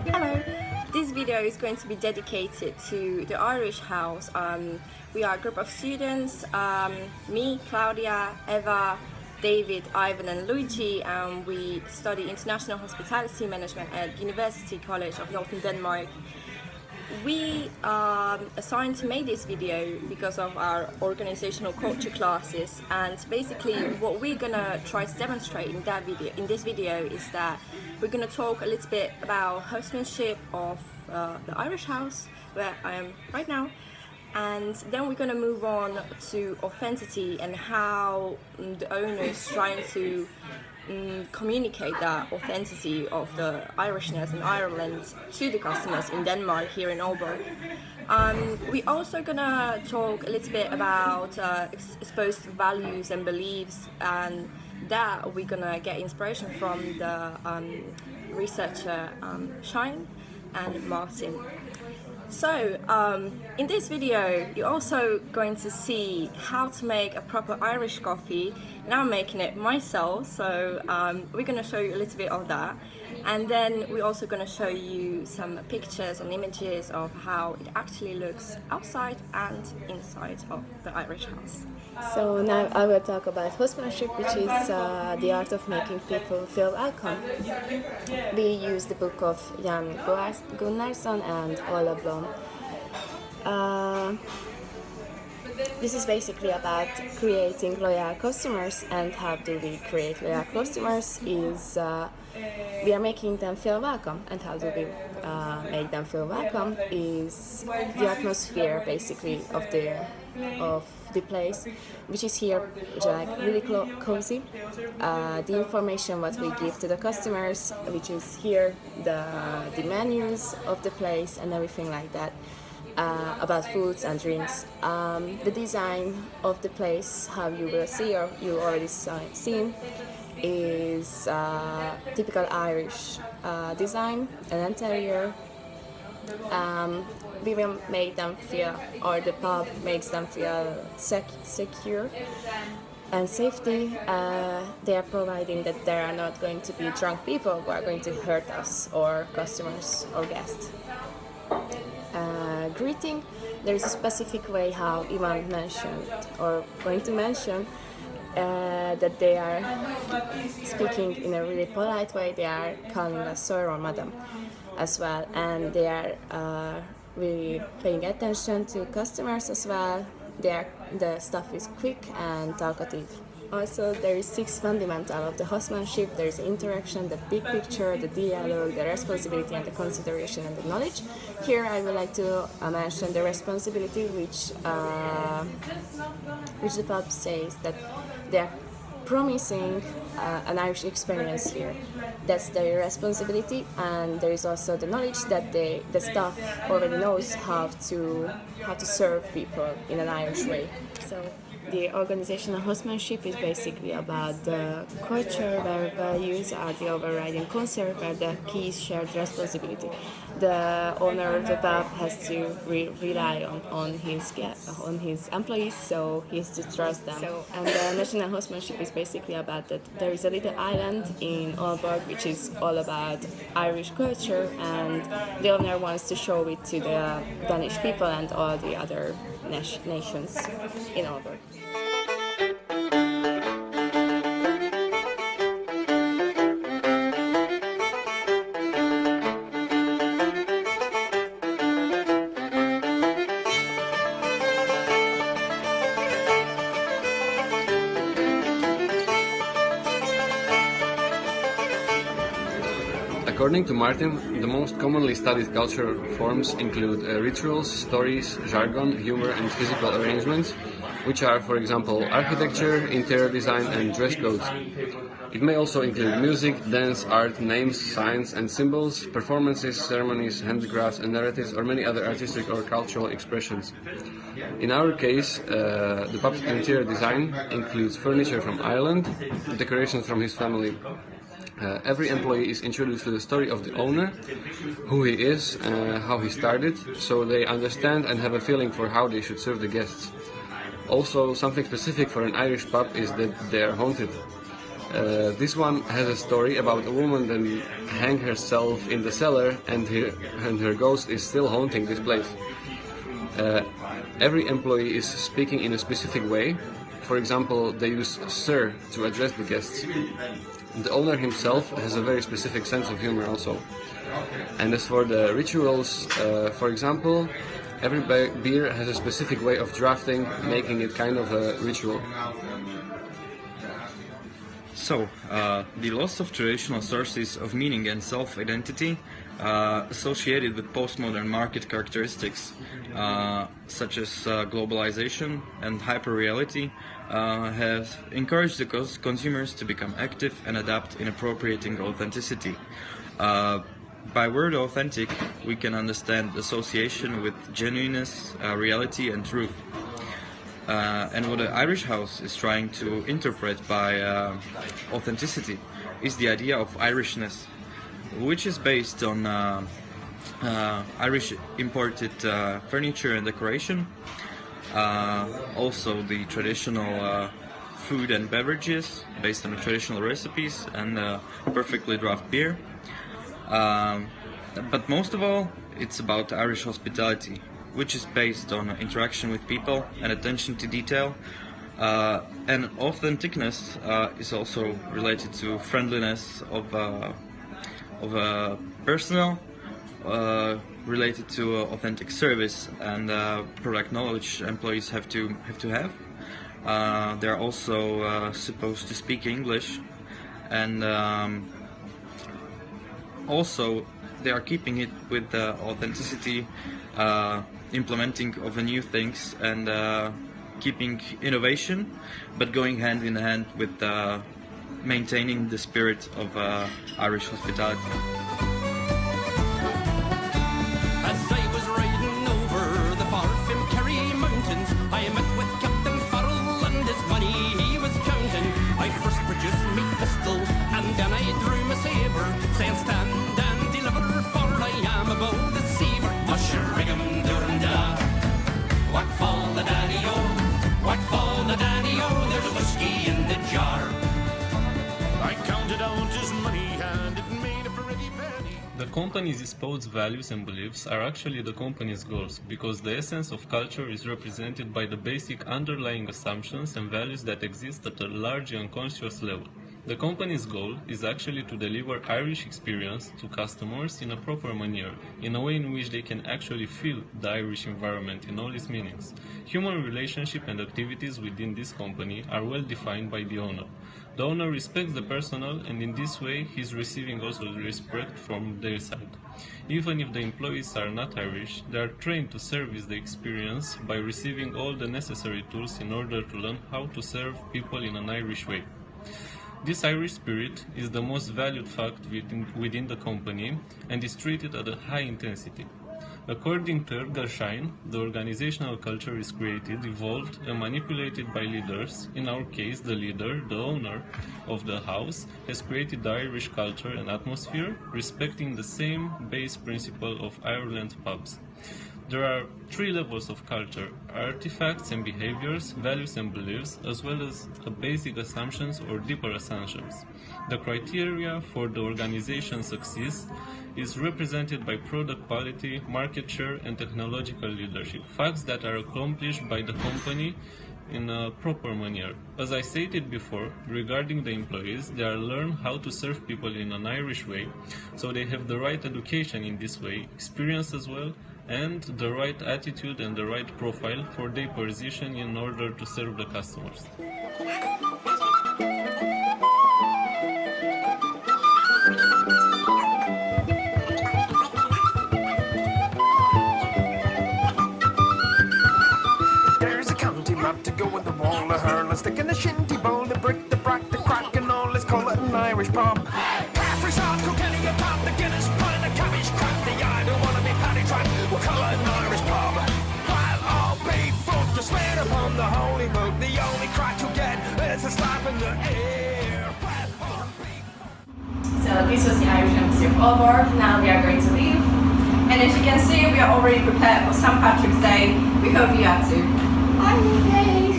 Hello, this video is going to be dedicated to the Irish House. We are a group of students, me, Klaudia, Eva, David, Ivan and Luigi, and we study International Hospitality Management at University College of Northern Denmark. We are assigned to make this video because of our organizational culture classes, and basically what we're gonna try to demonstrate in this video is that we're gonna talk a little bit about hostmanship of the Irish House, where I am right now, and then we're gonna move on to authenticity and how the owner is trying to communicate that authenticity of the Irishness in Ireland to the customers in Denmark here in Aalborg. We're also gonna talk a little bit about exposed values and beliefs, and that we're gonna get inspiration from the researcher Shine and Martin. So, in this video, you're also going to see how to make a proper Irish coffee. Now I'm making it myself, so we're going to show you a little bit of that. And then we're also going to show you some pictures and images of how it actually looks outside and inside of the Irish House. So now I will talk about hostmanship, which is the art of making people feel welcome. We use the book of Jianu and Ola Blom. This is basically about creating loyal customers, and how do we create loyal customers is we are making them feel welcome, and how do we make them feel welcome is the atmosphere basically of the place, which is here, which are like really cozy. The information what we give to the customers, which is here the menus of the place and everything like that. About foods and drinks. The design of the place, how you will see or you already seen, is typical Irish design and interior. We will make them feel, or the pub makes them feel secure and safety. They are providing that there are not going to be drunk people who are going to hurt us or customers or guests. Greeting, there is a specific way how Ivan mentioned or going to mention that they are speaking in a really polite way. They are calling us sir or madam as well, and they are really paying attention to customers as well. The staff is quick and talkative. Also, there is 6 fundamental of the hostmanship. There is interaction, the big picture, the dialogue, the responsibility and the consideration and the knowledge. Here I would like to mention the responsibility, which the pub says that they are promising an Irish experience here. That's their responsibility, and there is also the knowledge that the staff already knows how to serve people in an Irish way. So the organizational hostmanship is basically about the culture where values are the overriding concept, where the key is shared responsibility. The owner of the pub has to rely on his employees, so he has to trust them. And the national hostmanship is basically about that there is a little island in Aalborg which is all about Irish culture, and the owner wants to show it to the Danish people and all the other nations in Aalborg. According to Martin, the most commonly studied cultural forms include rituals, stories, jargon, humor and physical arrangements, which are, for example, architecture, interior design and dress codes. It may also include music, dance, art, names, signs and symbols, performances, ceremonies, handicrafts and narratives, or many other artistic or cultural expressions. In our case, the pub's interior design includes furniture from Ireland, decorations from his family. Every employee is introduced to the story of the owner, who he is, how he started, so they understand and have a feeling for how they should serve the guests. Also, something specific for an Irish pub is that they are haunted. This one has a story about a woman that hang herself in the cellar, and her ghost is still haunting this place. Every employee is speaking in a specific way. For example, they use sir to address the guests. The owner himself has a very specific sense of humor also. And as for the rituals, for example, every beer has a specific way of drafting, making it kind of a ritual. So, the loss of traditional sources of meaning and self-identity associated with postmodern market characteristics such as globalization and hyperreality have encouraged the consumers to become active and adapt in appropriating authenticity. By word authentic, we can understand association with genuineness, reality and truth. And what the Irish House is trying to interpret by authenticity is the idea of Irishness, which is based on Irish imported furniture and decoration, also the traditional food and beverages based on the traditional recipes and perfectly draft beer. But most of all, it's about Irish hospitality, which is based on interaction with people and attention to detail. And authenticness is also related to friendliness of personnel, related to authentic service and product knowledge employees have to have. They're also supposed to speak English, and also they are keeping it with authenticity, implementing of new things and keeping innovation, but going hand in hand with maintaining the spirit of Irish hospitality. As I was riding over the far from Kerry Mountains, I met with Captain Farrell and his money he was counting. I first produced me pistol and then I drew my sabre, saying stand and deliver, for I am a bold deceiver. Mushroom Duranda, what fall the daddy-o, what fall the daddy-o, there's whiskey in the jar. I counted out his money and it made a pretty penny. The company's espoused values and beliefs are actually the company's goals, because the essence of culture is represented by the basic underlying assumptions and values that exist at a large unconscious level. The company's goal is actually to deliver Irish experience to customers in a proper manner, in a way in which they can actually feel the Irish environment in all its meanings. Human relationship and activities within this company are well defined by the owner. The owner respects the personnel, and in this way he is receiving also respect from their side. Even if the employees are not Irish, they are trained to service the experience by receiving all the necessary tools in order to learn how to serve people in an Irish way. This Irish spirit is the most valued fact within the company and is treated at a high intensity. According to Edgar Schein, the organizational culture is created, evolved and manipulated by leaders. In our case, the leader, the owner of the house, has created the Irish culture and atmosphere, respecting the same base principle of Ireland pubs. There are three levels of culture: artifacts and behaviors, values and beliefs, as well as basic assumptions or deeper assumptions. The criteria for the organization's success is represented by product quality, market share, and technological leadership, facts that are accomplished by the company in a proper manner. As I stated before, regarding the employees, they are learned how to serve people in an Irish way, so they have the right education in this way, experience as well, and the right attitude and the right profile for their position in order to serve the customers. There's a county map to go with the wall, the hurl, a stick and a shinty bowl, the brick, the brack, the crack, and all. Let's call it an Irish pub. Caffrey sauce, Kilkenny, a pub, the Guinness, pint, the cabbage, crap, the I don't wanna be paddy track. We'll call it an Irish pub. While all be folk to swear upon the holy book, the only crack you'll get is a slap in the air. So this was the Irish Embassy of Aalborg. Now we are going to leave. And as you can see, we are already prepared for St. Patrick's Day. We hope you are too. Bye!